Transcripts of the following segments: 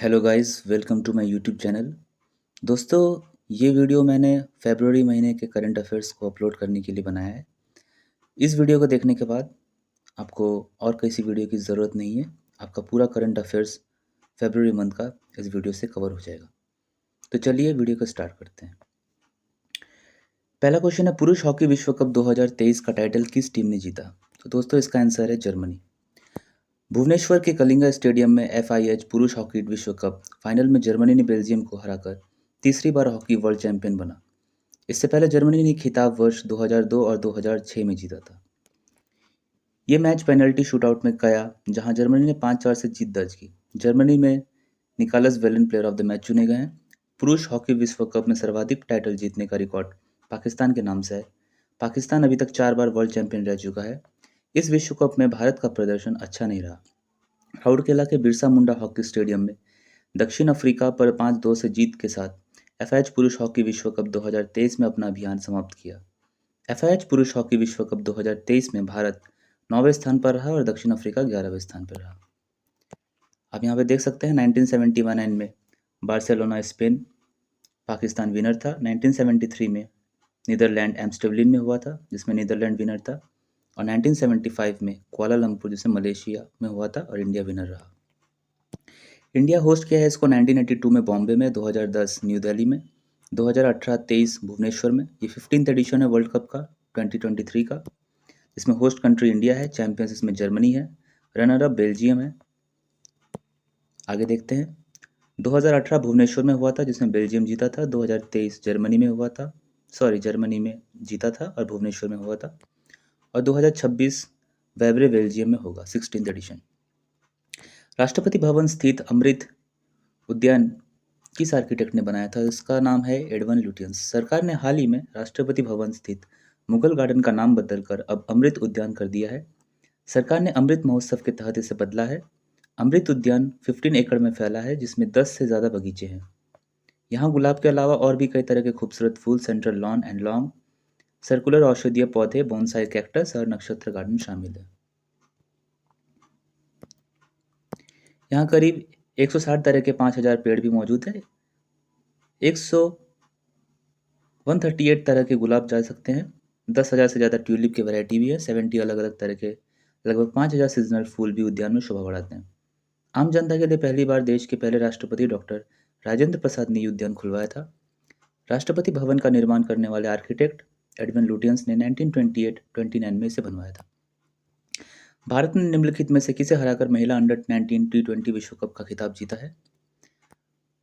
Hello guys, welcome to my YouTube channel. दोस्तों, ये video मैंने फरवरी महीने के करंट अफेयर्स को अपलोड करने के लिए बनाया है। इस वीडियो को देखने के बाद आपको और किसी वीडियो की ज़रूरत नहीं है। आपका पूरा करंट अफेयर्स फरवरी मंथ का इस वीडियो से कवर हो जाएगा। तो चलिए वीडियो को स्टार्ट करते हैं। पहला क्वेश्चन है, पुरुष हॉकी विश्व कप 2023 का टाइटल किस टीम ने जीता? तो दोस्तों, इसका आंसर है जर्मनी। भुवनेश्वर के कलिंगा स्टेडियम में FIH पुरुष हॉकी विश्व कप फाइनल में जर्मनी ने बेल्जियम को हराकर तीसरी बार हॉकी वर्ल्ड चैंपियन बना। इससे पहले जर्मनी ने खिताब वर्ष 2002 और 2006 में जीता था। ये मैच पेनल्टी शूटआउट में गया, जहां जर्मनी ने 5-4 से जीत दर्ज की। जर्मनी में निकालस वेलन प्लेयर ऑफ द मैच चुने गए हैं। पुरुष हॉकी विश्व कप में सर्वाधिक टाइटल जीतने का रिकॉर्ड पाकिस्तान के नाम से है। पाकिस्तान अभी तक 4 बार वर्ल्ड चैंपियन रह चुका है। इस विश्व कप में भारत का प्रदर्शन अच्छा नहीं रहा। राउरकेला के बिरसा मुंडा हॉकी स्टेडियम में दक्षिण अफ्रीका पर 5-2 से जीत के साथ FIH पुरुष हॉकी विश्व कप 2023 में अपना अभियान समाप्त किया। FIH पुरुष हॉकी विश्व कप 2023 में भारत 9वें स्थान पर रहा और दक्षिण अफ्रीका 11वें स्थान पर रहा। आप यहाँ पे देख सकते हैं 1971 में बार्सिलोना स्पेन पाकिस्तान विनर था। 1973 में नीदरलैंड एम्स्टर्डम में हुआ था, जिसमें नीदरलैंड विनर था। और 1975 में कुआलालंपुर, जिसमें मलेशिया में हुआ था, और इंडिया विनर रहा। इंडिया होस्ट किया है इसको 1982 में बॉम्बे में, 2010 न्यू दिल्ली में, 2018-23 भुवनेश्वर में। ये 15th एडिशन है वर्ल्ड कप का 2023 का। इसमें होस्ट कंट्री इंडिया है, चैंपियंस इसमें जर्मनी है, रनर अप बेल्जियम है। आगे देखते हैं। 2018 भुवनेश्वर में हुआ था, जिसमें बेल्जियम जीता था। 2023 जर्मनी में हुआ था, जर्मनी में जीता था और भुवनेश्वर में हुआ था। और 2026 वेवरे बेल्जियम में होगा, 16th एडिशन। राष्ट्रपति भवन स्थित अमृत उद्यान किस आर्किटेक्ट ने बनाया था? इसका नाम है एडवन लुटियंस। सरकार ने हाल ही में राष्ट्रपति भवन स्थित मुगल गार्डन का नाम बदलकर अब अमृत उद्यान कर दिया है। सरकार ने अमृत महोत्सव के तहत इसे बदला है। अमृत उद्यान 15 एकड़ में फैला है, जिसमें 10 से ज़्यादा बगीचे हैं। यहाँ गुलाब के अलावा और भी कई तरह के खूबसूरत फूल, central lawn and long, circular औषधीय पौधे, बोनसाई कैक्टस और नक्षत्र गार्डन शामिल है। यहाँ करीब 160 तरह के 5000 पेड़ भी मौजूद है। 138 तरह के गुलाब जा सकते हैं। 10,000 से ज़्यादा ट्यूलिप की वैरायटी भी है। 70 अलग अलग तरह के लगभग 5,000 सीजनल फूल भी उद्यान में शोभा बढ़ाते हैं। आम जनता के लिए पहली बार देश के पहले राष्ट्रपति डॉक्टर राजेंद्र प्रसाद ने ये उद्यान खुलवाया था। राष्ट्रपति भवन का निर्माण करने वाले आर्किटेक्ट एडविन लुटियंस ने 1928-29 में इसे बनवाया था। भारत ने निम्नलिखित में से किसे हराकर महिला अंडर 19 T20 विश्व कप का खिताब जीता है?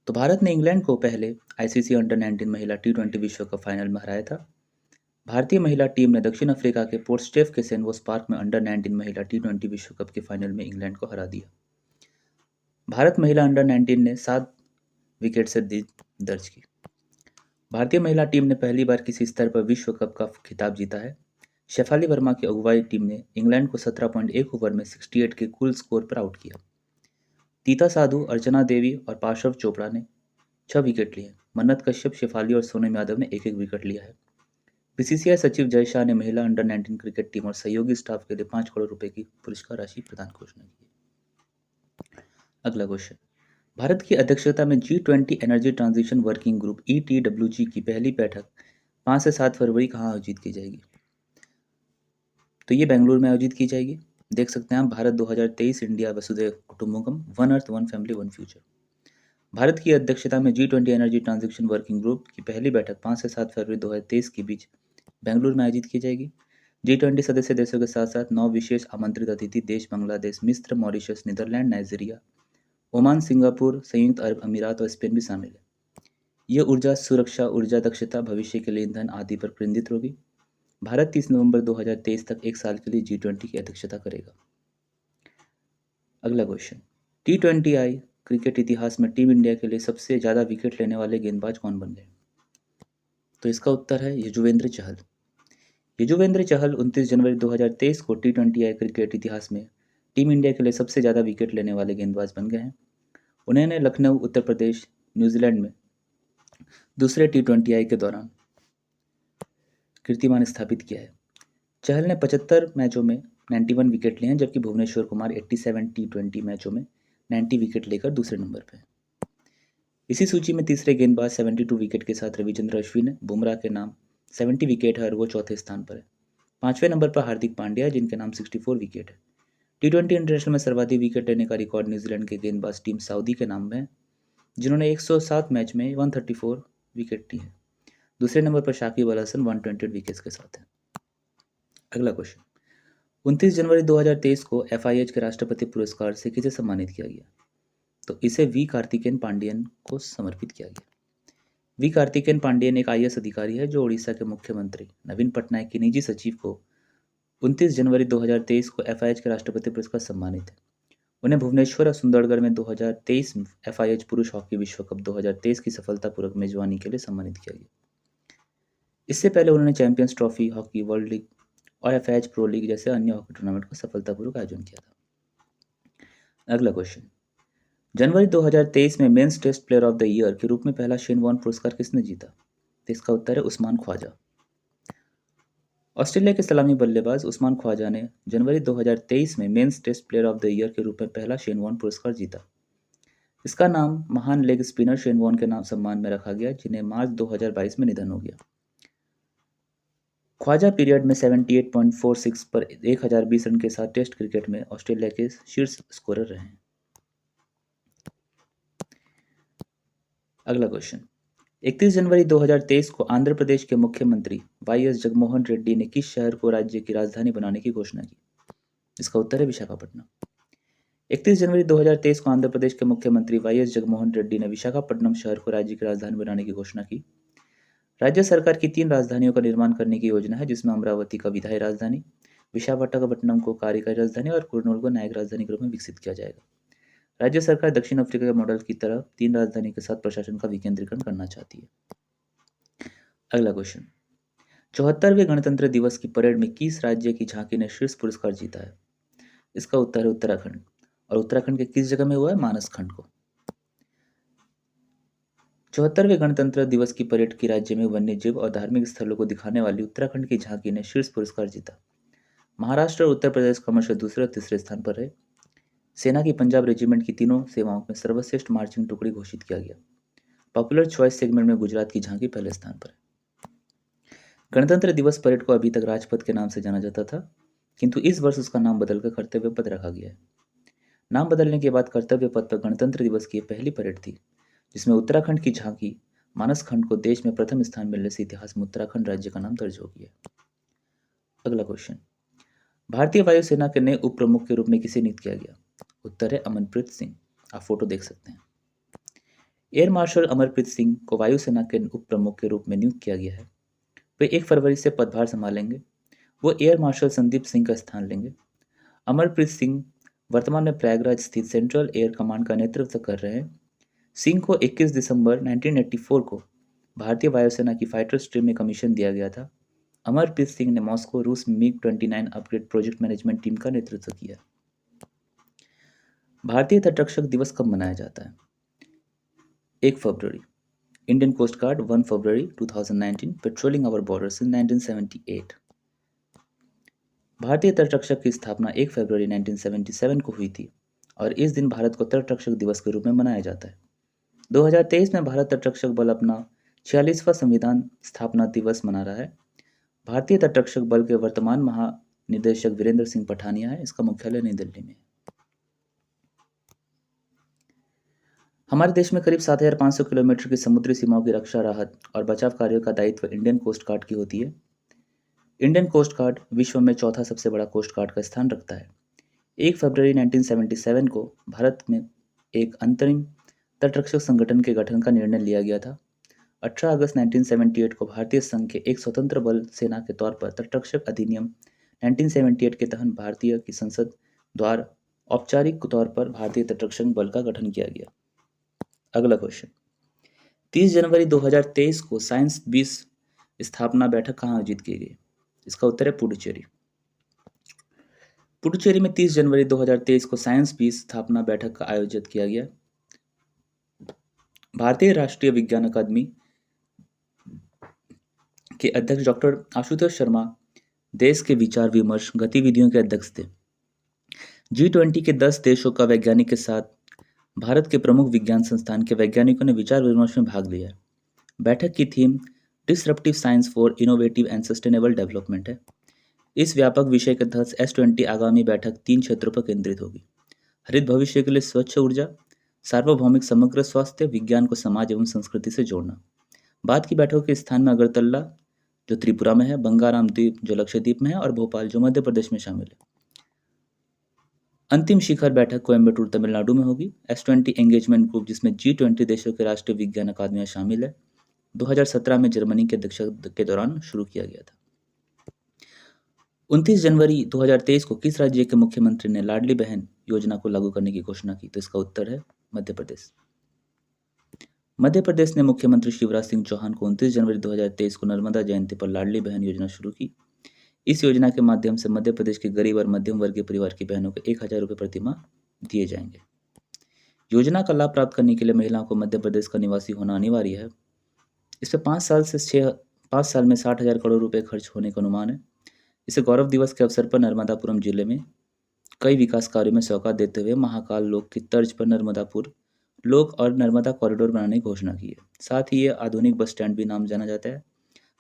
तो भारत ने इंग्लैंड को पहले ICC अंडर 19 महिला T20 विश्व कप फाइनल में हराया था। भारतीय महिला टीम ने दक्षिण अफ्रीका के पोर्ट स्टेफ के सेनवोस पार्क में अंडर 19 महिला T20 विश्व कप के फाइनल में इंग्लैंड को हरा दिया। भारत महिला अंडर 19 ने 7 विकेट से दर्ज की। भारतीय महिला टीम ने पहली बार किसी स्तर पर विश्व कप का खिताब जीता है। शेफाली वर्मा की अगुवाई टीम ने इंग्लैंड को 17.1 ओवर में 68 के कुल स्कोर पर आउट किया। तीता साधु, अर्चना देवी और पार्श्व चोपड़ा ने 6 विकेट लिए। मन्नत कश्यप, शेफाली और सोनम यादव ने 1-1 विकेट लिया है। BCCI सचिव जय शाह ने महिला अंडर 19 क्रिकेट टीम और सहयोगी स्टाफ के लिए 5 करोड़ रुपए की पुरस्कार राशि प्रदान घोषणा की। अगला क्वेश्चन, भारत की अध्यक्षता में G20 energy transition working group ETWG की पहली बैठक 5 से 7 फरवरी कहाँ आयोजित की जाएगी? तो ये बेंगलुरु में आयोजित की जाएगी। देख सकते हैं आप, भारत 2023 इंडिया वसुधैव कुटुंबकम, one earth one family one future. Bharat की अध्यक्षता में G20 energy transition working group की पहली बैठक 5 से 7 फरवरी 2023 के बीच बेंगलुरु में आयोजित की जाएगी। G20 सदस्य देशों के साथ साथ 9 विशेष आमंत्रित अतिथि देश बांग्लादेश, मिस्र, Mauritius, Netherlands, Nigeria, Oman, Singapore, संयुक्त अरब अमीरात और स्पेन भी शामिल है। यह ऊर्जा सुरक्षा, ऊर्जा दक्षता, भविष्य के लिए ईंधन आदि पर केंद्रित होगी। भारत 30 नवंबर 2023 तक एक साल के लिए G20 की अध्यक्षता करेगा। अगला क्वेश्चन, T20I क्रिकेट इतिहास में टीम इंडिया के लिए सबसे ज़्यादा विकेट लेने वाले गेंदबाज कौन बन गए? तो इसका उत्तर है यजुवेंद्र चहल। यजुवेंद्र चहल 29 जनवरी 2023 को T20I क्रिकेट इतिहास में टीम इंडिया के लिए सबसे ज़्यादा विकेट लेने वाले गेंदबाज बन गए हैं। उन्होंने लखनऊ, उत्तर प्रदेश, न्यूजीलैंड में दूसरे T20I के दौरान कीर्तिमान स्थापित किया है। चहल ने 75 मैचों में 91 विकेट लिए हैं, जबकि भुवनेश्वर कुमार 87 T20 मैचों में 90 विकेट लेकर दूसरे नंबर पर हैं। इसी सूची में तीसरे गेंदबाज 72 विकेट के साथ रविचंद्र अश्विन है। बुमराह के नाम 70 विकेट है और वो चौथे स्थान पर है। 5वें नंबर पर हार्दिक पांड्या है जिनके नाम 64 विकेट है। T20 इंटरनेशनल में सर्वाधिक विकेट लेने का रिकॉर्ड न्यूजीलैंड के गेंदबाज टीम साउदी के नाम में है जिन्होंने 107 मैच में 134 विकेट ली है। दूसरे नंबर पर शाकिब अल हसन 128 विकेट्स के साथ है। अगला क्वेश्चन, 29 जनवरी 2023 को FIH के राष्ट्रपति पुरस्कार से किसे सम्मानित किया गया? तो इसे वी कार्तिकेयन पांडियन को समर्पित किया गया। वी कार्तिकेयन पांडियन एक IAS अधिकारी है जो उड़ीसा के मुख्यमंत्री नवीन पटनायक के निजी सचिव को 29 जनवरी 2023 को FIH के राष्ट्रपति पुरस्कार सम्मानित है। उन्हें भुवनेश्वर और सुंदरगढ़ में 2023 FIH पुरुष हॉकी विश्व कप 2023 की सफलतापूर्वक मेजबानी के लिए सम्मानित किया गया। इससे पहले उन्होंने champions trophy, hockey world league और FIH प्रो लीग जैसे अन्य हॉकी टूर्नामेंट का सफलतापूर्वक आयोजन किया था। अगला क्वेश्चन, जनवरी 2023 में men's test player of the year के रूप में पहला शेन वॉर्न पुरस्कार किसने जीता? तो इसका उत्तर है उस्मान ख्वाजा। ऑस्ट्रेलिया के सलामी बल्लेबाज उस्मान ख्वाजा ने जनवरी 2023 में men's test player of the year के रूप में पहला शेन वॉर्न पुरस्कार जीता। इसका नाम महान लेग स्पिनर शेन वॉर्न के नाम सम्मान में रखा गया जिन्हें मार्च 2022 में निधन हो गया। ख्वाजा पीरियड में 78.46 पर 1020 रन के साथ टेस्ट क्रिकेट में ऑस्ट्रेलिया के शीर्ष स्कोरर रहे हैं। अगला क्वेश्चन, 31 जनवरी 2023 को आंध्र प्रदेश के मुख्यमंत्री YS जगनमोहन रेड्डी ने किस शहर को राज्य की राजधानी बनाने की घोषणा की? इसका उत्तर है विशाखापट्टनम। 31 जनवरी 2023 को आंध्र प्रदेश के मुख्यमंत्री YS जगनमोहन रेड्डी ने विशाखापट्टनम शहर को राज्य की राजधानी बनाने की घोषणा की। राज्य सरकार की 3 राजधानियों का निर्माण करने की योजना है जिसमें अमरावती का विधायी राजधानी, विशाखापट्टनम को कार्यकारी राजधानी और कुर्नूल को न्यायिक राजधानी के रूप में विकसित किया जाएगा। राज्य सरकार दक्षिण अफ्रीका के मॉडल की तरह 3 राजधानी के साथ प्रशासन का विकेंद्रीकरण करना चाहती है। अगला क्वेश्चन, 74वें गणतंत्र दिवस की परेड में किस राज्य की झांकी ने शीर्ष पुरस्कार जीता है? इसका उत्तर है उत्तराखंड। और उत्तराखंड के किस जगह में हुआ है? मानस खंड को। 74वें गणतंत्र दिवस की परेड की राज्य में वन्य जीव और धार्मिक स्थलों को दिखाने वाली उत्तराखंड की झांकी ने शीर्ष पुरस्कार जीता। महाराष्ट्र और उत्तर प्रदेश क्रमशः दूसरे और तीसरे स्थान पर रहे। सेना की पंजाब रेजिमेंट की तीनों सेवाओं में सर्वश्रेष्ठ मार्चिंग टुकड़ी घोषित किया गया। पॉपुलर चॉइस सेगमेंट में गुजरात की झांकी पहले स्थान पर है। गणतंत्र दिवस परेड को अभी तक राजपथ के नाम से जाना जाता था किंतु इस वर्ष उसका नाम बदलकर कर्तव्य पथ रखा गया है। नाम बदलने के बाद कर्तव्य पथ पर गणतंत्र दिवस की पहली परेड थी जिसमें उत्तराखंड की झांकी मानस खंड को देश में प्रथम स्थान मिलने से इतिहास में उत्तराखंड राज्य का नाम दर्ज हो गया। अगला क्वेश्चन, भारतीय वायुसेना के नए उप प्रमुख के रूप में किसे नियुक्त किया गया? उत्तर है अमनप्रीत सिंह। आप फोटो देख सकते हैं। एयर मार्शल अमरप्रीत सिंह को वायुसेना के उप प्रमुख के रूप में नियुक्त किया गया है। वे 1 फरवरी से पदभार संभालेंगे। वो एयर मार्शल संदीप सिंह का स्थान लेंगे। अमरप्रीत सिंह वर्तमान में प्रयागराज स्थित सेंट्रल एयर कमांड का नेतृत्व कर रहे हैं। सिंह को 21 दिसंबर 1984 को भारतीय वायुसेना की फाइटर स्ट्रीम में कमीशन दिया गया था। अमरप्रीत सिंह ने मॉस्को रूस MiG-29 upgrade project management team का नेतृत्व किया। भारतीय तटरक्षक दिवस कब मनाया जाता है? 1 फरवरी। इंडियन कोस्ट गार्ड 1 फरवरी 2019, पेट्रोलिंग आवर बॉर्डर्स इन 1978। भारतीय तटरक्षक की स्थापना 1 फरवरी 1977 को हुई थी और इस दिन भारत को तटरक्षक दिवस के रूप में मनाया जाता है। 2023 में भारत तटरक्षक बल अपना 46वां संविधान स्थापना दिवस मना रहा है। भारतीय तटरक्षक बल के वर्तमान महानिदेशक वीरेंद्र सिंह पठानिया है। इसका मुख्यालय नई दिल्ली में है। हमारे देश में करीब 7,500 किलोमीटर की समुद्री सीमाओं की रक्षा, राहत और बचाव कार्यों का दायित्व इंडियन कोस्ट गार्ड की होती है। इंडियन कोस्ट गार्ड विश्व में चौथा सबसे बड़ा कोस्ट गार्ड का स्थान रखता है। 1 फरवरी 1977 को भारत में एक अंतरिम तटरक्षक संगठन के गठन का निर्णय लिया गया था। 18 अगस्त 1978 को भारतीय संघ के एक स्वतंत्र बल सेना के तौर पर तटरक्षक अधिनियम 1978 के तहत भारतीय की संसद द्वारा औपचारिक तौर पर भारतीय तटरक्षक बल का गठन किया गया। अगला क्वेश्चन, 30 जनवरी 2023 को साइंस 20 स्थापना बैठक कहाँ आयोजित की गई? इसका उत्तर है पुडुचेरी। पुडुचेरी में 30 जनवरी 2023 को साइंस 20 स्थापना बैठक का आयोजित किया गया। भारतीय राष्ट्रीय विज्ञान अकादमी के अध्यक्ष डॉक्टर आशुतोष शर्मा देश के विचार विमर्श गतिविधियों के अध्यक्ष थे। G20 के 10 देशों का वैज्ञानिक के साथ भारत के प्रमुख विज्ञान संस्थान के वैज्ञानिकों ने विचार विमर्श में भाग लिया है। बैठक की theme disruptive science for innovative and sustainable development है। इस व्यापक विषय के तहत S20 आगामी बैठक 3 क्षेत्रों पर केंद्रित होगी। हरित भविष्य के लिए स्वच्छ ऊर्जा, सार्वभौमिक समग्र स्वास्थ्य, विज्ञान को समाज एवं संस्कृति से जोड़ना। बाद की बैठकों के स्थान में अगरतला जो त्रिपुरा में है, बंगाराम द्वीप जो लक्षद्वीप में है और भोपाल जो मध्य प्रदेश में शामिल है। अंतिम शिखर बैठक कोयम्बटूर तमिलनाडु में होगी। S20 एंगेजमेंट ग्रुप जिसमें G20 देशों के राष्ट्रीय विज्ञान अकादमियां शामिल है, 2017 में जर्मनी के अध्यक्षता के दौरान शुरू किया गया था। 29 जनवरी 2023 को किस राज्य के मुख्यमंत्री ने लाडली बहन योजना को लागू करने की घोषणा की? तो इसका उत्तर है मध्य प्रदेश। मध्य प्रदेश ने मुख्यमंत्री शिवराज सिंह चौहान को 29 जनवरी 2023 को नर्मदा जयंती पर लाडली बहन योजना शुरू की। इस योजना के माध्यम से मध्य प्रदेश के गरीब और मध्यम वर्गीय परिवार की बहनों को 1000 रुपये प्रति माह दिए जाएंगे। योजना का लाभ प्राप्त करने के लिए महिलाओं को मध्य प्रदेश का निवासी होना अनिवार्य है। इस पर 5 साल में 60,000 करोड़ रुपए खर्च होने का अनुमान है। इसे गौरव दिवस के अवसर पर नर्मदापुरम जिले में कई विकास कार्यों में सौगात देते हुए महाकाल लोक की तर्ज पर नर्मदापुर लोक और नर्मदा कॉरिडोर बनाने की घोषणा की है। साथ ही ये आधुनिक बस स्टैंड भी नाम जाना जाता है।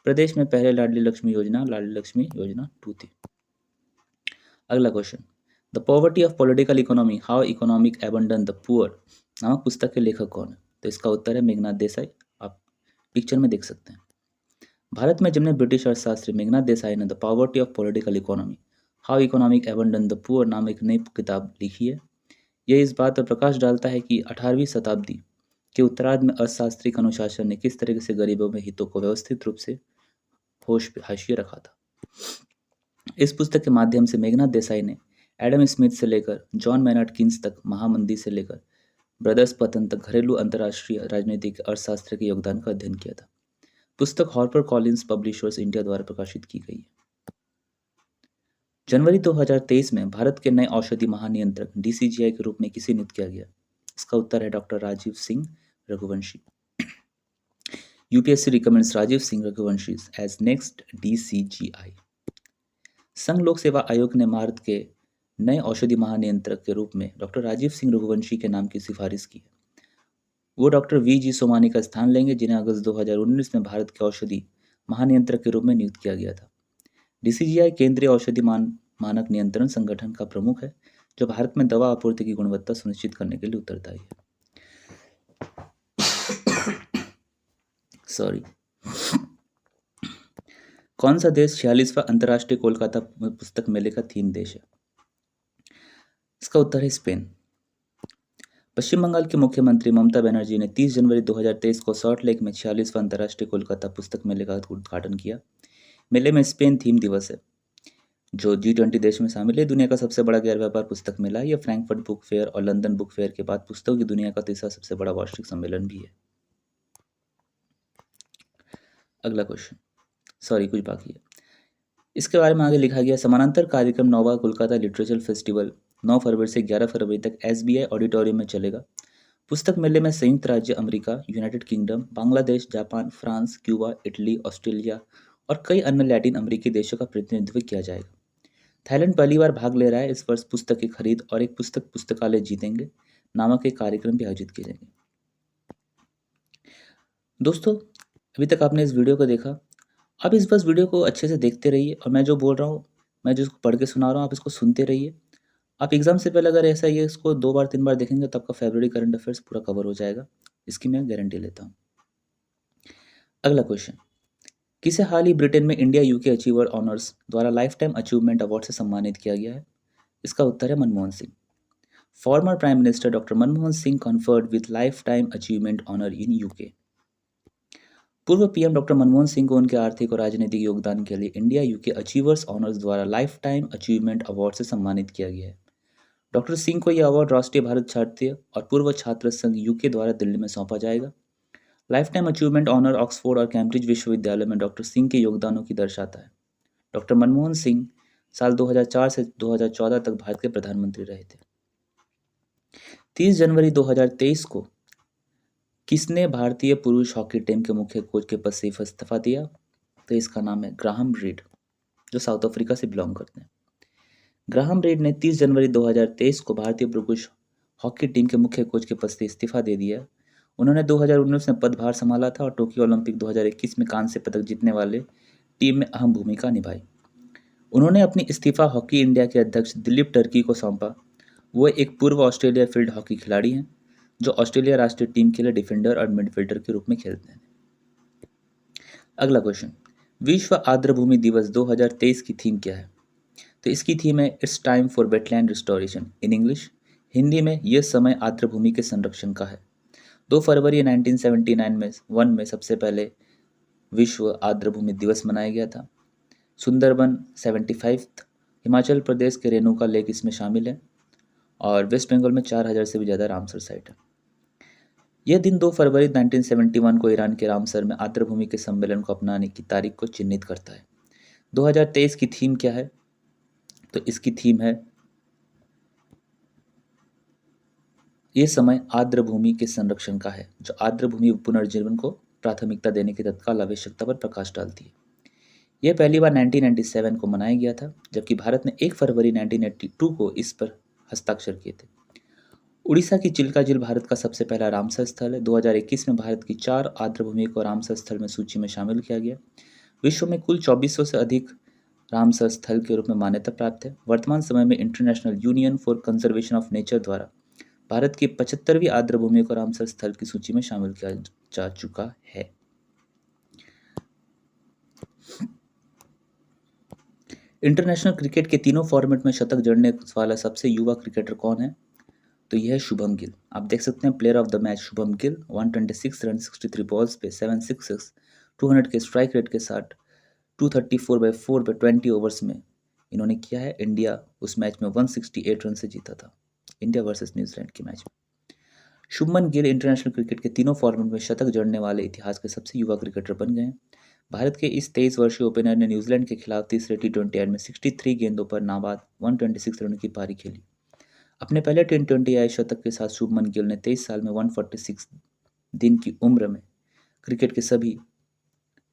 प्रदेश में पहले लाडली लक्ष्मी योजना 2 थी। अगला question, the poverty of political economy how economic abandon the poor नामक पुस्तक के लेखक कौन है? तो इसका उत्तर है मेघनाथ देसाई। आप पिक्चर में देख सकते हैं। भारत में जन्मे ब्रिटिश अर्थशास्त्री मेघनाथ देसाई ने the poverty of political economy how economic abandon the poor नाम एक नई किताब लिखी है। यह इस बात पर प्रकाश डालता है कि 18वीं शताब्दी के उत्तरार्ध में अर्थशास्त्रिक अनुशासन ने किस तरह से गरीबों में हितों को व्यवस्थित रूप से होश पे हाशिए रखा था। इस पुस्तक के माध्यम से मेघनाथ देसाई ने एडम स्मिथ से लेकर जॉन मैनार्ड किन्स तक, महामंदी से लेकर ब्रदर्स पतन तक घरेलू अंतर्राष्ट्रीय राजनीतिक अर्थशास्त्र के योगदान का अध्ययन किया था। पुस्तक हार्पर कॉलिंस पब्लिशर्स इंडिया द्वारा प्रकाशित की गई है। जनवरी 2023 में भारत के नए औषधि महानियंत्रक DCGI के रूप में किसे नियुक्त किया गया? इसका उत्तर है doctor Rajeev Singh Raghuvanshi. UPSC recommends Rajeev Singh Raghuvanshi as next DCGI। संघ लोक सेवा आयोग ने भारत के नए औषधि महानियंत्रक के रूप में डॉक्टर राजीव सिंह रघुवंशी के नाम की सिफारिश की है। वो डॉक्टर VG सोमानी का स्थान लेंगे, जिन्हें अगस्त 2019 में भारत के औषधि महानियंत्रक के रूप में नियुक्त किया गया था। DCGI केंद्रीय औषधि मानक नियंत्रण संगठन का प्रमुख है, जो भारत में दवा आपूर्ति की गुणवत्ता सुनिश्चित करने के लिए उत्तरदायी है। सॉरी। कौन सा देश 46वां अंतर्राष्ट्रीय कोलकाता पुस्तक मेले का थीम देश है? इसका उत्तर है स्पेन। पश्चिम बंगाल की मुख्यमंत्री ममता बनर्जी ने 30 जनवरी 2023 को सॉल्ट लेक में 46वां अंतर्राष्ट्रीय कोलकाता पुस्तक मेले का उद्घाटन किया। मेले में स्पेन थीम दिवस है, जो G20 देश में शामिल है। दुनिया का सबसे बड़ा गैर व्यापार पुस्तक मेला है। यह फ्रैंकफर्ट बुक फेयर और लंदन बुक फेयर के बाद पुस्तकों की दुनिया का तीसरा सबसे बड़ा वार्षिक सम्मेलन भी है। अगला क्वेश्चन, सॉरी कुछ बाकी है, इसके बारे में आगे लिखा गया। समानांतर कार्यक्रम 9वां कोलकाता लिटरेचर फेस्टिवल 9 फरवरी से 11 फरवरी तक SBI ऑडिटोरियम में चलेगा। पुस्तक मेले में संयुक्त राज्य America, United kingdom, Bangladesh, Japan, France, Cuba, Italy, Australia और कई अन्य लैटिन अमेरिकी देशों का प्रतिनिधित्व किया जाएगा। थाईलैंड पहली बार भाग ले रहा है। इस वर्ष पुस्तक की खरीद और एक पुस्तक पुस्तकालय जीतेंगे नामक एक कार्यक्रम भी आयोजित किए जाएंगे। दोस्तों, अभी तक आपने इस वीडियो को देखा। आप इस बस वीडियो को अच्छे से देखते रहिए और मैं जो बोल रहा हूँ, मैं जिसको पढ़ के सुना रहा हूँ, आप इसको सुनते रहिए। आप एग्जाम से पहले अगर ऐसा ये इसको 2 बार 3 बार देखेंगे तो आपका फरवरी करंट अफेयर्स पूरा कवर हो जाएगा। इसकी मैं गारंटी लेता हूँ। अगला क्वेश्चन, किसे हाल ही ब्रिटेन में इंडिया UK अचीवर ऑनर्स द्वारा लाइफ टाइम अचीवमेंट अवार्ड से सम्मानित किया गया है? इसका उत्तर है Manmohan Singh. Former prime minister doctor Manmohan Singh conferred with lifetime achievement honour in UK। पूर्व PM डॉक्टर मनमोहन सिंह को उनके आर्थिक और राजनीतिक योगदान के लिए इंडिया UK अचीवर्स ऑनर्स द्वारा लाइफ टाइम अचीवमेंट अवार्ड से सम्मानित किया गया है। डॉक्टर सिंह को यह अवार्ड राष्ट्रीय भारत छात्रीय और पूर्व छात्र संघ UK द्वारा दिल्ली में सौंपा जाएगा। Lifetime achievement honour Oxford और कैम्ब्रिज विश्वविद्यालय में डॉक्टर सिंह के योगदानों की दर्शाता है। डॉक्टर मनमोहन सिंह साल 2004 से 2014 तक भारत के प्रधानमंत्री रहे थे। 30 जनवरी 2023 को किसने भारतीय पुरुष हॉकी टीम के मुख्य कोच के पद से इस्तीफा दिया? तो इसका नाम है ग्राहम रीड, जो साउथ अफ्रीका से बिलोंग करते हैं। ग्राहम रीड ने 30 जनवरी 2023 को भारतीय पुरुष हॉकी टीम के मुख्य कोच के पद से इस्तीफा दे दिया। उन्होंने 2019 में पदभार संभाला था और टोक्यो ओलंपिक 2021 में कांस्य पदक जीतने वाले टीम में अहम भूमिका निभाई। उन्होंने अपनी इस्तीफा हॉकी इंडिया के अध्यक्ष दिलीप टर्की को सौंपा। वो एक पूर्व ऑस्ट्रेलिया फील्ड हॉकी खिलाड़ी हैं जो ऑस्ट्रेलिया राष्ट्रीय टीम के लिए डिफेंडर और मिडफील्डर के रूप में खेलते हैं। अगला क्वेश्चन, विश्व आर्द्रभूमि दिवस 2023 की थीम क्या है? तो इसकी थीम है it's time for wetland restoration in English. Hindi में यह समय आर्द्रभूमि के संरक्षण का है। 2 फरवरी 1979 में सबसे पहले विश्व आर्द्रभूमि दिवस मनाया गया था। सुंदरबन 75, हिमाचल प्रदेश के रेणुका लेक इसमें शामिल है और वेस्ट बंगाल में 4000 से भी ज़्यादा रामसर साइट है। यह दिन 2 फरवरी 1971 को ईरान के रामसर में आर्द्रभूमि के सम्मेलन को अपनाने की तारीख को चिन्हित करता है। 2023 की थीम क्या है? तो इसकी थीम है ये समय आर्द्रभूमि के संरक्षण का है, जो आर्द्रभूमि पुनर्जीवन को प्राथमिकता देने की तत्काल आवश्यकता पर प्रकाश डालती है। यह पहली बार 1997 को मनाया गया था, जबकि भारत ने 1 फरवरी 1982 को इस पर हस्ताक्षर किए थे। उड़ीसा की चिल्का झील भारत का सबसे पहला रामसर स्थल है। 2021 में भारत की 4 आर्द्रभूमि को रामसर स्थल में सूची में शामिल किया गया। विश्व में कुल 2400 से अधिक रामसर स्थल के रूप में मान्यता प्राप्त है। वर्तमान समय में international union for conservation of nature द्वारा भारत की 75वीं आर्द्रभूमि को रामसर स्थल की सूची में शामिल किया जा चुका है। इंटरनेशनल क्रिकेट के तीनों फॉर्मेट में शतक जड़ने वाला सबसे युवा क्रिकेटर कौन है? तो यह है शुभम गिल। आप देख सकते हैं player of the match Shubham Gill, 126 run 63 balls पे 7 सिक्सेस, 200 के स्ट्राइक रेट के साथ 234/4 पे 20 ओवर्स में इन्होंने किया है। इंडिया उस मैच में 168 रन से जीता था, इंडिया वर्सेस न्यूजीलैंड के मैच में। शुभमन गिल इंटरनेशनल क्रिकेट के तीनों फॉर्मेट में शतक जड़ने वाले इतिहास के सबसे युवा क्रिकेटर बन गए हैं। भारत के इस 23 वर्षीय ओपनर ने न्यूजीलैंड के खिलाफ तीसरे टी20 एंड में 63 गेंदों पर नाबाद 126 रन की पारी खेली। अपने पहले टी20 आए शतक के साथ शुभमन गिल ने 23 साल में 146 दिन की उम्र में क्रिकेट के सभी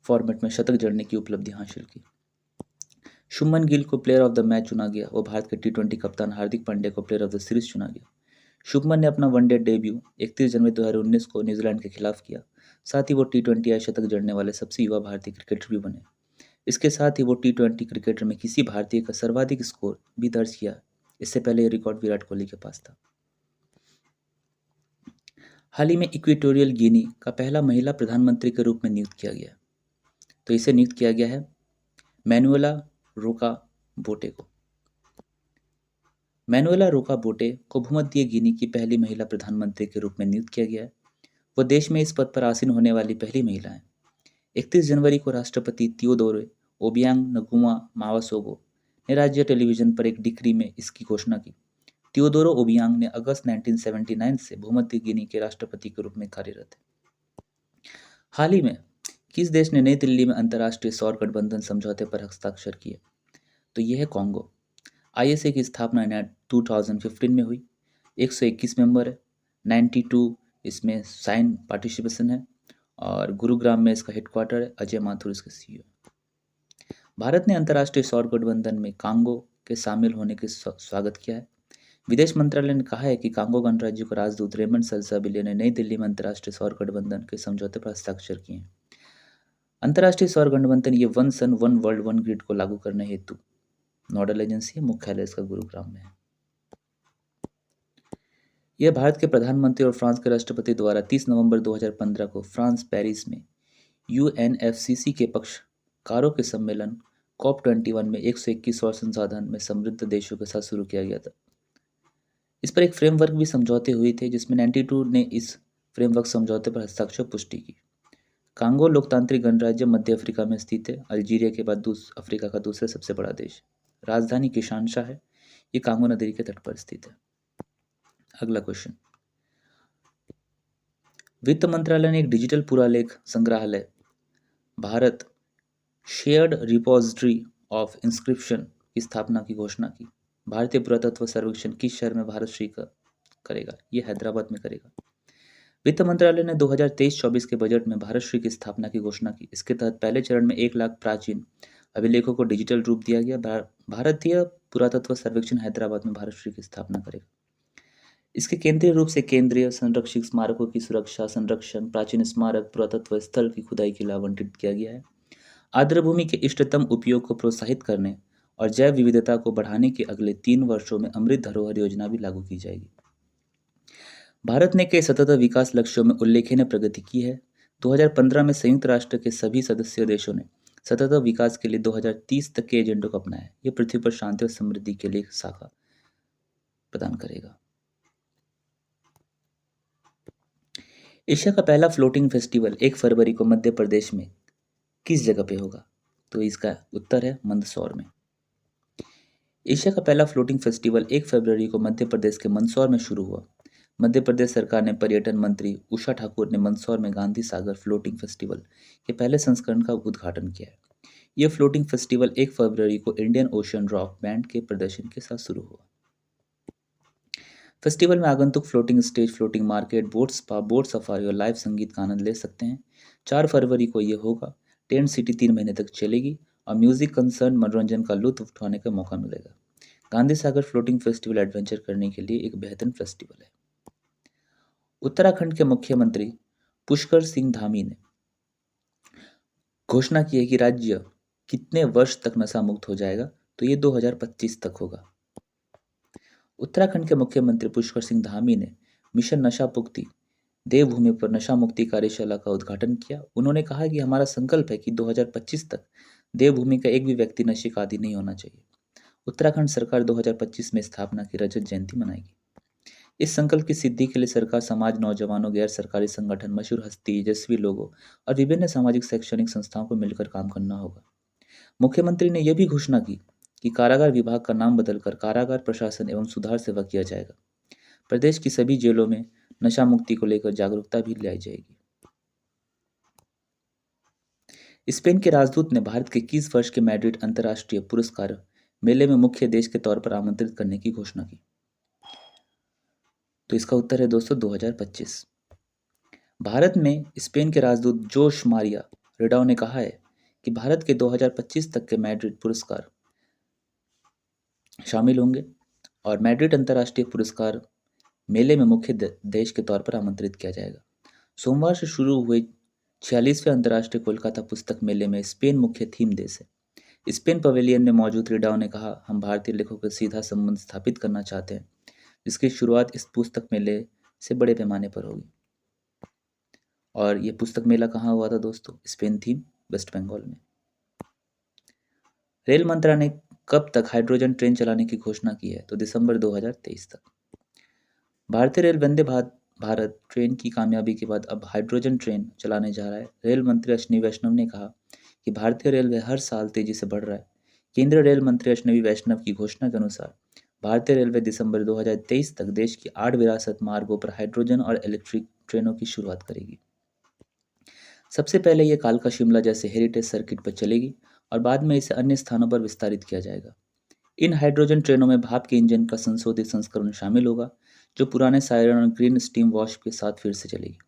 फॉर्मेट में शतक जड़ने की उपलब्धि हासिल की। शुभमन गिल को प्लेयर ऑफ द मैच चुना गया। वो भारत के टी20 कप्तान हार्दिक पांड्या को प्लेयर ऑफ द सीरीज चुना गया। शुभमन ने अपना वनडे डेब्यू 31 जनवरी 2019 को न्यूजीलैंड के खिलाफ किया। साथ ही वो टी20 आए शतक जड़ने वाले सबसे युवा भारतीय क्रिकेटर भी बने। इसके साथ ही वो टी20 क्रिकेटर में किसी भारतीय का सर्वाधिक स्कोर भी दर्ज किया। इससे पहले यह रिकॉर्ड विराट कोहली के पास था। हाल ही में इक्वेटोरियल गिनी का पहला महिला प्रधानमंत्री के रूप में नियुक्त किया गया। तो इसे नियुक्त किया गया है मैनुएला रोका बोटे को। मैनुएला रोका बोटे को भूमध्य गिनी की पहली महिला प्रधानमंत्री के रूप में नियुक्त किया गया है। वो देश में इस पद पर आसीन होने वाली पहली महिला है। 31 जनवरी को राष्ट्रपति थियोडोरे ओबियांग नगुमा मावासोगो ने राज्य टेलीविजन पर एक डिक्री में इसकी घोषणा की। थियोडोरो ओबियांग ने अगस्त 1979 से भूमध्य गिनी के राष्ट्रपति के रूप में कार्यरत है। हाल ही में किस देश ने नई दिल्ली में अंतर्राष्ट्रीय सौर गठबंधन समझौते पर हस्ताक्षर किए? तो यह है कॉन्गो। आईएसए की स्थापना 2015 में हुई। 121 मेंबर है, 92 इसमें साइन पार्टिसिपेशन है और गुरुग्राम में इसका हेडक्वार्टर है। अजय माथुर इसके सीईओ। भारत ने अंतर्राष्ट्रीय सौर गठबंधन में कांगो के शामिल होने के स्वागत किया है। विदेश मंत्रालय ने कहा है कि कांगो गणराज्य का राजदूत रेमंड सल्साबिले ने नई दिल्ली में अंतर्राष्ट्रीय सौर गठबंधन के समझौते पर हस्ताक्षर किए हैं। अंतर्राष्ट्रीय सौर गठबंधन ये one sun one world one grid को लागू करने हेतु नोडल एजेंसी है। मुख्यालय इसका गुरुग्राम में है। यह भारत के प्रधानमंत्री और फ्रांस के राष्ट्रपति द्वारा 30 नवंबर 2015 को फ्रांस पेरिस में यूएनएफसीसी के पक्षकारों के सम्मेलन COP21 में 121 सौर संसाधन में समृद्ध देशों के साथ शुरू किया गया था। इस पर एक फ्रेमवर्क भी समझौते हुए थे, जिसमें 92 ने इस फ्रेमवर्क समझौते पर हस्ताक्षर पुष्टि की। कांगो लोकतांत्रिक गणराज्य मध्य अफ्रीका में स्थित है। अल्जीरिया के बाद अफ्रीका का दूसरा सबसे बड़ा देश। राजधानी किशानशा है। ये कांगो नदी के तट पर स्थित है। अगला क्वेश्चन, वित्त मंत्रालय ने एक डिजिटल पुरालेख संग्रहालय Bharat shared repository of inscription की स्थापना की घोषणा की। भारतीय पुरातत्व सर्वेक्षण किस शहर में भारत श्री का करेगा? ये हैदराबाद में करेगा। वित्त मंत्रालय ने 2023-24 के बजट में भारत श्री की स्थापना की घोषणा की। इसके तहत पहले चरण में 1 लाख प्राचीन अभिलेखों को डिजिटल रूप दिया गया। भारतीय पुरातत्व सर्वेक्षण हैदराबाद में भारत श्री की स्थापना करेगा। इसके केंद्रीय रूप से केंद्रीय संरक्षित स्मारकों की सुरक्षा, संरक्षण, प्राचीन स्मारक, पुरातत्व स्थल की खुदाई के लिए आवंटित किया गया है। आर्द्रभूमि के इष्टतम उपयोग को प्रोत्साहित करने और जैव विविधता को बढ़ाने के अगले 3 वर्षों में अमृत धरोहर योजना भी लागू की जाएगी। भारत ने कई सतत विकास लक्ष्यों में उल्लेखनीय प्रगति की है। 2015 में संयुक्त राष्ट्र के सभी सदस्य देशों ने सतत विकास के लिए 2030 तक के एजेंडे को अपनाया है। ये पृथ्वी पर शांति और समृद्धि के लिए एक शाखा प्रदान करेगा। एशिया का पहला फ्लोटिंग फेस्टिवल 1 फरवरी को मध्य प्रदेश में किस जगह पे होगा? तो इसका उत्तर है मंदसौर में। एशिया का पहला फ्लोटिंग फेस्टिवल 1 फरवरी को मध्य प्रदेश के मंदसौर में शुरू हुआ। मध्य प्रदेश सरकार ने पर्यटन मंत्री उषा ठाकुर ने मंदसौर में गांधी सागर फ्लोटिंग फेस्टिवल के पहले संस्करण का उद्घाटन किया है। यह फ्लोटिंग फेस्टिवल 1 फरवरी को इंडियन ओशन रॉक बैंड के प्रदर्शन के साथ शुरू हुआ। फेस्टिवल में आगंतुक floating stage, floating market, boat spa, boat safari और लाइव संगीत का आनंद ले सकते हैं। 4 फरवरी को यह होगा। टेंट सिटी 3 महीने तक चलेगी और म्यूजिक कंसर्ट, मनोरंजन का लुत्फ उठाने का मौका मिलेगा। Gandhi Sagar floating festival adventure करने के लिए एक बेहतरीन फेस्टिवल है। उत्तराखंड के मुख्यमंत्री पुष्कर सिंह धामी ने घोषणा की है कि राज्य कितने वर्ष तक नशा मुक्त हो जाएगा, तो ये 2025 तक होगा। उत्तराखंड के मुख्यमंत्री पुष्कर सिंह धामी ने मिशन नशा मुक्ति देवभूमि पर नशा मुक्ति कार्यशाला का उद्घाटन किया। उन्होंने कहा कि हमारा संकल्प है कि 2025 तक देवभूमि का एक भी व्यक्ति नशे का आदी नहीं होना चाहिए। उत्तराखंड सरकार 2025 में स्थापना की रजत जयंती मनाएगी। इस संकल्प की सिद्धि के लिए सरकार समाज, नौजवानों, गैर सरकारी संगठन, मशहूर हस्ती, यशस्वी लोगों और विभिन्न सामाजिक शैक्षणिक संस्थाओं को मिलकर काम करना होगा। मुख्यमंत्री ने यह भी घोषणा की कि कारागार विभाग का नाम बदलकर कारागार प्रशासन एवं सुधार सेवा किया जाएगा। प्रदेश की सभी जेलों में नशा मुक्ति को लेकर जागरूकता भी लाई जाएगी। स्पेन के राजदूत ने भारत के 21 वर्ष के मैड्रिड अंतर्राष्ट्रीय पुरस्कार मेले में मुख्य देश के तौर पर आमंत्रित करने की घोषणा की। तो इसका उत्तर है दोस्तों 2025। भारत में स्पेन के राजदूत जोश मारिया रिडाओ ने कहा है कि भारत के 2025 तक के मैड्रिड पुरस्कार शामिल होंगे और मैड्रिड अंतर्राष्ट्रीय पुरस्कार मेले में मुख्य देश के तौर पर आमंत्रित किया जाएगा। सोमवार से शुरू हुए 46वें अंतर्राष्ट्रीय कोलकाता पुस्तक मेले में स्पेन मुख्य थीम देश है। स्पेन पवेलियन में मौजूद रिडाओ ने कहा, हम भारतीय लेखकों के सीधा संबंध स्थापित करना चाहते हैं, जिसकी शुरुआत इस पुस्तक मेले से बड़े पैमाने पर होगी। और ये पुस्तक मेला कहाँ हुआ था दोस्तों? स्पेन थीम, वेस्ट बंगाल में। रेल मंत्रालय ने कब तक हाइड्रोजन ट्रेन चलाने की घोषणा की है? तो दिसंबर 2023 तक। भारतीय रेल वंदे भारत ट्रेन की कामयाबी के बाद अब हाइड्रोजन ट्रेन चलाने जा रहा है। रेल मंत्री अश्विनी वैष्णव ने कहा कि भारतीय रेलवे हर साल तेजी से बढ़ रहा है। केंद्रीय रेल मंत्री अश्विनी वैष्णव की घोषणा के अनुसार भारतीय रेलवे दिसंबर 2023 तक देश की 8 विरासत मार्गों पर हाइड्रोजन और इलेक्ट्रिक ट्रेनों की शुरुआत करेगी। सबसे पहले ये कालका शिमला जैसे हेरिटेज सर्किट पर चलेगी और बाद में इसे अन्य स्थानों पर विस्तारित किया जाएगा। इन हाइड्रोजन ट्रेनों में भाप के इंजन का संशोधित संस्करण शामिल होगा, जो पुराने सायरन और ग्रीन स्टीम वॉश के साथ फिर से चलेगी।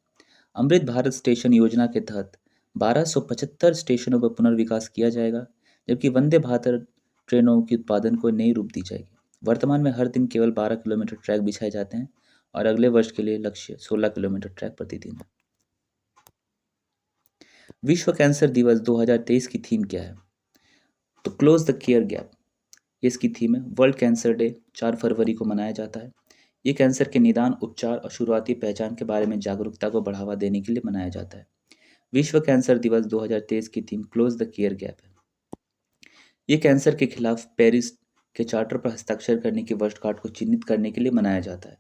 अमृत भारत स्टेशन योजना के तहत 1275 स्टेशनों पर पुनर्विकास किया जाएगा, जबकि वंदे भारत ट्रेनों के उत्पादन को नई रूप दी जाएगी। वर्तमान में हर दिन केवल 12 किलोमीटर ट्रैक बिछाए जाते हैं और अगले वर्ष के लिए लक्ष्य 16 किलोमीटर ट्रैक प्रतिदिन है। विश्व कैंसर दिवस 2023 की थीम क्या है? तो क्लोज द केयर गैप, ये इसकी थीम है। वर्ल्ड कैंसर डे 4 फरवरी को मनाया जाता है। ये कैंसर के निदान, उपचार और शुरुआती पहचान के बारे में जागरूकता को बढ़ावा देने के लिए मनाया जाता है। विश्व कैंसर दिवस 2023 की theme close the care gap है। ये कैंसर के खिलाफ पेरिस के चार्टर पर हस्ताक्षर करने की वर्षगांठ को चिन्हित करने के लिए मनाया जाता है।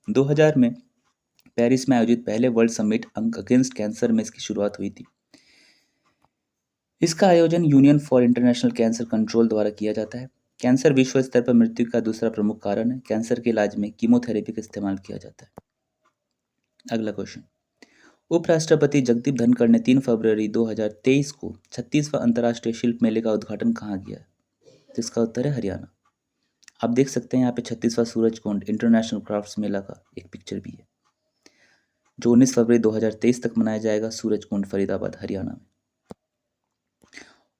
2000 में पेरिस में आयोजित पहले वर्ल्ड समिट अगेंस्ट कैंसर में इसकी शुरुआत हुई थी। इसका आयोजन union for international cancer control द्वारा किया जाता है। कैंसर विश्व स्तर पर मृत्यु का दूसरा प्रमुख कारण है। कैंसर के इलाज में कीमोथेरेपी का इस्तेमाल किया जाता है। अगला क्वेश्चन, उपराष्ट्रपति जगदीप धनखड़ ने 3 फरवरी 2023 को 36वां अंतर्राष्ट्रीय शिल्प मेले का उद्घाटन कहाँ किया? तो इसका उत्तर है हरियाणा। आप देख सकते हैं यहाँ पे 36वां सूरजकुंड इंटरनेशनल क्राफ्ट्स मेला का एक पिक्चर भी है, जो 19 फरवरी 2023 तक मनाया जाएगा, सूरजकुंड, फरीदाबाद, हरियाणा में।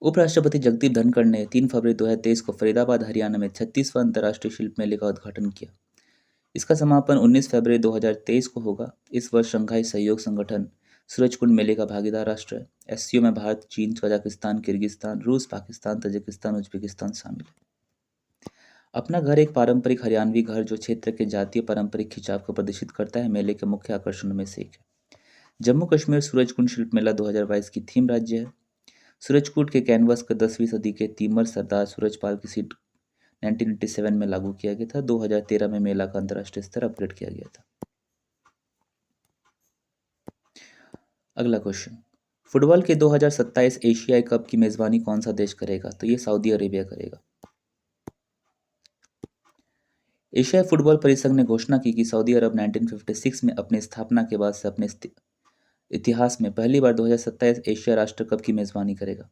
उपराष्ट्रपति जगदीप धनखड़ ने 3 फरवरी 2023 को फरीदाबाद, हरियाणा में 36वां अंतर्राष्ट्रीय शिल्प मेले का उद्घाटन किया। इसका समापन 19 फरवरी 2023 को होगा। इस वर्ष शंघाई सहयोग संगठन सूरजकुंड मेले का भागीदार राष्ट्र है। एससीओ में भारत, चीन, कजाकिस्तान, किर्गिस्तान, रूस, पाकिस्तान, तजिकिस्तान, उज्बेकिस्तान शामिल है। अपना घर एक पारंपरिक हरियाणवी घर जो क्षेत्र के जातीय पारंपरिक खिंचाव को प्रदर्शित करता है, मेले के मुख्य आकर्षणों में से एक है। जम्मू कश्मीर सूरजकुंड शिल्प मेला 2022 की थीम राज्य है। सूरजकुंड के कैनवस को 10वीं सदी के तीमर सरदार सूरजपाल की सीट 1987 में लागू किया गया था। 2013 में मेला का अंतर्राष्ट्रीय स्तर अपग्रेड किया गया था। अगला क्वेश्चन, फुटबॉल के 2027 एशियाई कप की मेजबानी कौन सा देश करेगा? तो ये सऊदी अरेबिया करेगा। एशियाई फुटबॉल परिसंघ ने घोषणा की कि सऊदी अरब 1956 में अपनी स्थापना के बाद से अपने इतिहास में पहली बार 2027 एशिया राष्ट्र कप की मेजबानी करेगा।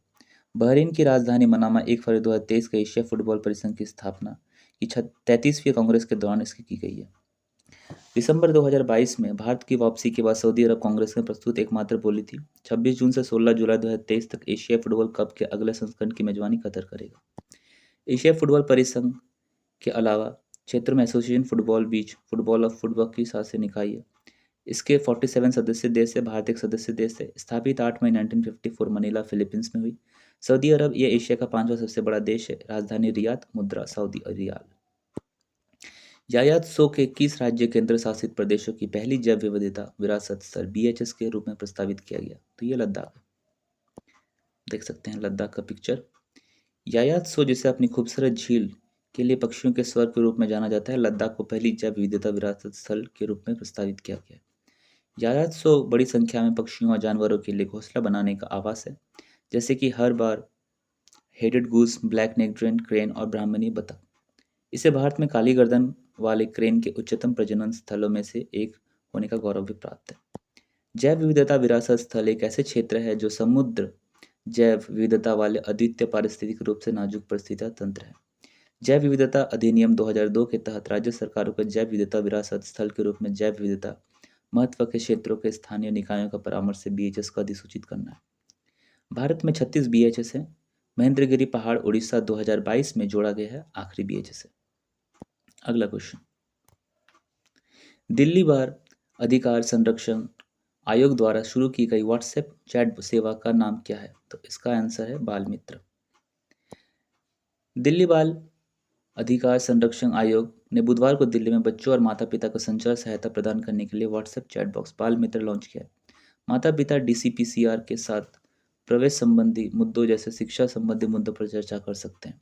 बहरीन की राजधानी मनामा 1 फरवरी 2023 के एशिया फुटबॉल परिसंघ की स्थापना की 33वीं कांग्रेस के दौरान इसकी की गई है। दिसंबर 2022 में भारत की वापसी के बाद सऊदी अरब कांग्रेस ने प्रस्तुत एकमात्र बोली थी। 26 जून से 16 जुलाई 2023 तक एशिया फुटबॉल कप के अगले संस्करण की मेजबानी कतर करेगा। एशिया फुटबॉल परिसंघ के अलावा क्षेत्र में association football beach football of football की शासी इकाई है। इसके 47 सदस्य देश है। भारत एक सदस्य देश है। स्थापित 8 मई 1954 मनीला, फिलीपींस में हुई। सऊदी अरब ये एशिया का 5वां सबसे बड़ा देश है। राजधानी रियाद, मुद्रा सऊदी रियाल। यायात सो के किस राज्य केंद्र शासित प्रदेशों की पहली जैव विविधता विरासत स्थल BHS के रूप में प्रस्तावित किया गया? तो ये लद्दाख है। देख सकते हैं लद्दाख का पिक्चर। यायात सो, जिसे अपनी खूबसूरत झील के लिए पक्षियों के स्वर्ग के रूप में जाना जाता है, लद्दाख को पहली जैव विविधता विरासत स्थल के रूप में प्रस्तावित किया गया है। यायात सो बड़ी संख्या में पक्षियों और जानवरों के लिए घोंसला बनाने का आवास है, जैसे कि हर bar headed goose, black neck ड्रेन क्रेन और ब्राह्मणी बतख। इसे भारत में काली गर्दन वाले क्रेन के उच्चतम प्रजनन स्थलों में से एक होने का गौरव भी प्राप्त है। जैव विविधता विरासत स्थल एक ऐसे क्षेत्र है जो समुद्र जैव विविधता वाले अद्वितीय पारिस्थितिक रूप से नाजुक परिस्थितियां तंत्र है। जैव विविधता अधिनियम 2002 के तहत राज्य सरकारों को जैव विविधता विरासत स्थल के रूप में जैव विविधता महत्व के क्षेत्रों के स्थानीय निकायों का परामर्श से BHS को अधिसूचित करना है। भारत में 36 BHS है। महेंद्रगिरी पहाड़ उड़ीसा 2022 में जोड़ा गया है, आखिरी BHS है। अगला क्वेश्चन, दिल्ली बार अधिकार संरक्षण आयोग द्वारा शुरू की गई व्हाट्सएप चैट सेवा का नाम क्या है? तो इसका आंसर है बाल मित्र। दिल्ली बाल अधिकार संरक्षण आयोग ने बुधवार को दिल्ली में बच्चों और माता पिता को संचार सहायता प्रदान करने के लिए व्हाट्सएप चैट बॉक्स बाल मित्र लॉन्च किया। माता पिता DCPCR के साथ प्रवेश संबंधी मुद्दों जैसे शिक्षा संबंधी मुद्दों पर चर्चा कर सकते हैं।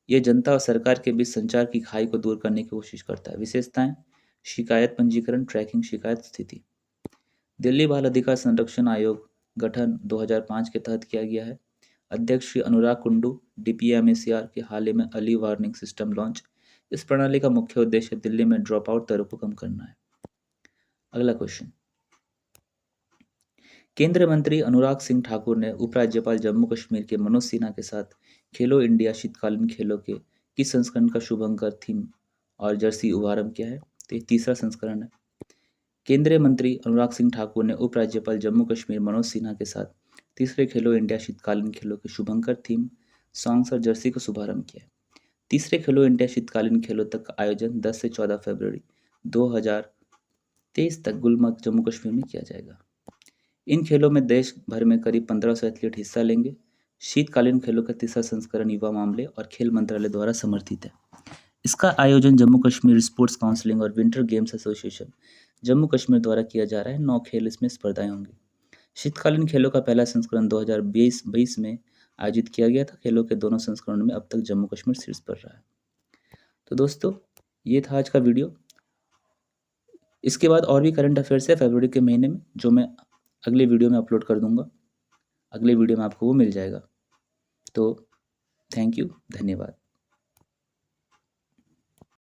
यह जनता और सरकार के बीच संचार की खाई को दूर करने की कोशिश करता है। विशेषताएं, शिकायत पंजीकरण, ट्रैकिंग, शिकायत स्थिति। दिल्ली बाल अधिकार संरक्षण आयोग गठन 2005 के तहत किया गया है। अध्यक्ष श्री अनुराग कुंडू, DPMACR के हाल ही में अर्ली वार्निंग सिस्टम लॉन्च। इस प्रणाली का मुख्य उद्देश्य दिल्ली में ड्रॉप आउट दरों को कम करना है। अगला क्वेश्चन, केंद्रीय मंत्री अनुराग सिंह ठाकुर ने उपराज्यपाल जम्मू कश्मीर के मनोज सिन्हा के साथ खेलो इंडिया शीतकालीन खेलों के किस संस्करण का शुभंकर थीम और जर्सी शुभारंभ किया है? तो ये तीसरा संस्करण है। केंद्रीय मंत्री अनुराग सिंह ठाकुर ने उपराज्यपाल जम्मू कश्मीर मनोज सिन्हा के साथ तीसरे खेलो इंडिया शीतकालीन खेलों के शुभंकर थीम, सॉन्ग्स और जर्सी का शुभारंभ किया है। तीसरे खेलो इंडिया शीतकालीन खेलों तक का आयोजन 10 से 14 फरवरी 2023 तक गुलमर्ग जम्मू कश्मीर में किया जाएगा। इन खेलों में देश भर में करीब 1500 एथलीट हिस्सा लेंगे। शीतकालीन खेलों का तीसरा संस्करण युवा मामले और खेल मंत्रालय द्वारा समर्थित है। इसका आयोजन जम्मू कश्मीर स्पोर्ट्स काउंसिलिंग और winter games association Jammu Kashmir द्वारा किया जा रहा है। 9 खेल इसमें स्पर्धाएं होंगी। शीतकालीन खेलों का पहला संस्करण 2020 में आयोजित किया गया था। खेलों के दोनों संस्करणों में अब तक जम्मू कश्मीर शीर्ष पर रहा है। तो दोस्तों, ये था आज का वीडियो। इसके बाद और भी करंट अफेयर्स है फरवरी के महीने में, जो मैं अगले वीडियो में अपलोड कर दूंगा। अगले वीडियो में आपको वो मिल जाएगा। तो थैंक यू, धन्यवाद।